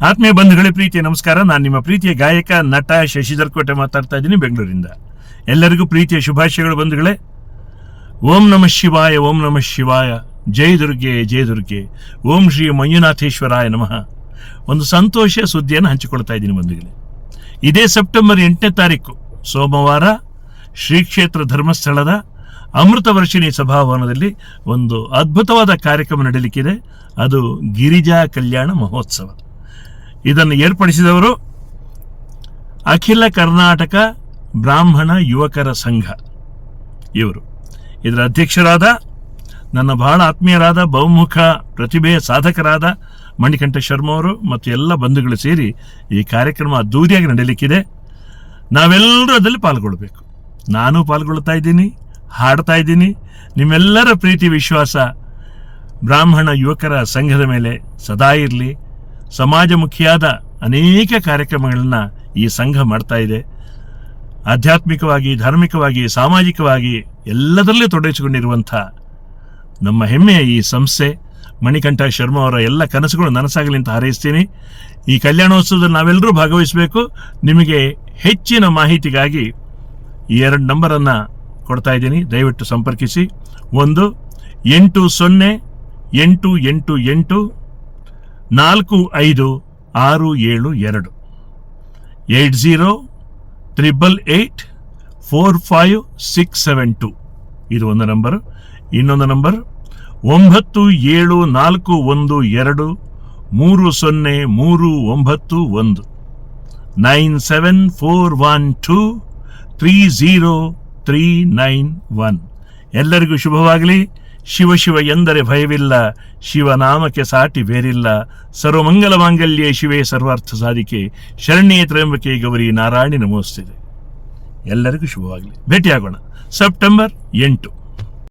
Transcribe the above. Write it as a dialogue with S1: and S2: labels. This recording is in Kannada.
S1: ಆತ್ಮೀಯ ಬಂಧುಗಳೇ, ಪ್ರೀತಿಯ ನಮಸ್ಕಾರ. ನಾನು ನಿಮ್ಮ ಪ್ರೀತಿಯ ಗಾಯಕ ನಟ ಶಶಿಧರ್ ಕೋಟೆ ಮಾತಾಡ್ತಾ ಇದ್ದೀನಿ ಬೆಂಗಳೂರಿಂದ. ಎಲ್ಲರಿಗೂ ಪ್ರೀತಿಯ ಶುಭಾಶಯಗಳು ಬಂಧುಗಳೇ. ಓಂ ನಮಃ ಶಿವಾಯ, ಓಂ ನಮಃ ಶಿವಾಯ, ಜೈ ದುರ್ಗೆ ಜೈ ದುರ್ಗೆ, ಓಂ ಶ್ರೀ ಮಂಜುನಾಥೇಶ್ವರಾಯ ನಮಃ. ಒಂದು ಸಂತೋಷ ಸುದ್ದಿಯನ್ನು ಹಂಚಿಕೊಳ್ತಾ ಇದ್ದೀನಿ ಬಂಧುಗಳೇ. ಇದೇ ಸೆಪ್ಟೆಂಬರ್ 8ನೇ ತಾರೀಕು ಸೋಮವಾರ ಶ್ರೀ ಕ್ಷೇತ್ರ ಧರ್ಮಸ್ಥಳದ ಅಮೃತ ವರ್ಷಿಣಿ ಸಭಾಭವನದಲ್ಲಿ ಒಂದು ಅದ್ಭುತವಾದ ಕಾರ್ಯಕ್ರಮ ನಡೆಯಲಿಕ್ಕಿದೆ. ಅದು ಗಿರಿಜಾ ಕಲ್ಯಾಣ ಮಹೋತ್ಸವ. ಇದನ್ನು ಏರ್ಪಡಿಸಿದವರು ಅಖಿಲ ಕರ್ನಾಟಕ ಬ್ರಾಹ್ಮಣ ಯುವಕರ ಸಂಘ. ಇದರ ಅಧ್ಯಕ್ಷರಾದ ನನ್ನ ಬಹಳ ಆತ್ಮೀಯರಾದ ಬಹುಮುಖ ಪ್ರತಿಭೆಯ ಸಾಧಕರಾದ ಮಣಿಕಂಠ ಶರ್ಮಾ ಅವರು ಮತ್ತು ಎಲ್ಲ ಬಂಧುಗಳು ಸೇರಿ ಈ ಕಾರ್ಯಕ್ರಮ ಅದ್ದೂರಿಯಾಗಿ ನಡೆಯಲಿಕ್ಕಿದೆ. ನಾವೆಲ್ಲರೂ ಅದರಲ್ಲಿ ಪಾಲ್ಗೊಳ್ಬೇಕು. ನಾನು ಪಾಲ್ಗೊಳ್ತಾ ಇದ್ದೀನಿ, ಹಾಡ್ತಾ ಇದ್ದೀನಿ. ನಿಮ್ಮೆಲ್ಲರ ಪ್ರೀತಿ ವಿಶ್ವಾಸ ಬ್ರಾಹ್ಮಣ ಯುವಕರ ಸಂಘದ ಮೇಲೆ ಸದಾ ಇರಲಿ. ಸಮಾಜಮುಖಿಯಾದ ಅನೇಕ ಕಾರ್ಯಕ್ರಮಗಳನ್ನು ಈ ಸಂಘ ಮಾಡ್ತಾ ಇದೆ. ಆಧ್ಯಾತ್ಮಿಕವಾಗಿ, ಧಾರ್ಮಿಕವಾಗಿ, ಸಾಮಾಜಿಕವಾಗಿ ಎಲ್ಲದರಲ್ಲೂ ತೊಡಗಿಸಿಕೊಂಡಿರುವಂಥ ನಮ್ಮ ಹೆಮ್ಮೆಯ ಈ ಸಂಸ್ಥೆ ಮಣಿಕಂಠ ಶರ್ಮಾ ಅವರ ಎಲ್ಲ ಕನಸುಗಳು ನನಸಾಗಲಿ ಅಂತ ಹಾರೈಸ್ತೀನಿ. ಈ ಕಲ್ಯಾಣೋತ್ಸವದಲ್ಲಿ ನಾವೆಲ್ಲರೂ ಭಾಗವಹಿಸಬೇಕು. ನಿಮಗೆ ಹೆಚ್ಚಿನ ಮಾಹಿತಿಗಾಗಿ ಈ 2 ನಂಬರನ್ನು ಕೊಡ್ತಾ ಇದ್ದೀನಿ, ದಯವಿಟ್ಟು ಸಂಪರ್ಕಿಸಿ. 1-80-888-45-672 80-888-45-672 ಇದು ಒಂದು ನಂಬರ್. ಇನ್ನೊಂದು ನಂಬರ್ 9741230391 9741230391. ಎಲ್ಲರಿಗೂ ಶುಭವಾಗಲಿ. ಶಿವ ಶಿವ ಎಂದರೆ ಭಯವಿಲ್ಲ, ಶಿವನಾಮಕ್ಕೆ ಸಾಟಿ ಬೇರಿಲ್ಲ. ಸರ್ವಮಂಗಲ ಮಾಂಗಲ್ಯೆ ಶಿವೇ ಸರ್ವಾರ್ಥ ಸಾಧಿಕೆ, ಶರಣ್ಯೇ ತ್ರ್ಯಂಬಕೆ ಗೌರಿ ನಾರಾಯಣಿ ನಮೋಸ್ತುತೆ. ಎಲ್ಲರಿಗೂ ಶುಭವಾಗಲಿ. ಭೇಟಿಯಾಗೋಣ ಸೆಪ್ಟೆಂಬರ್ 8.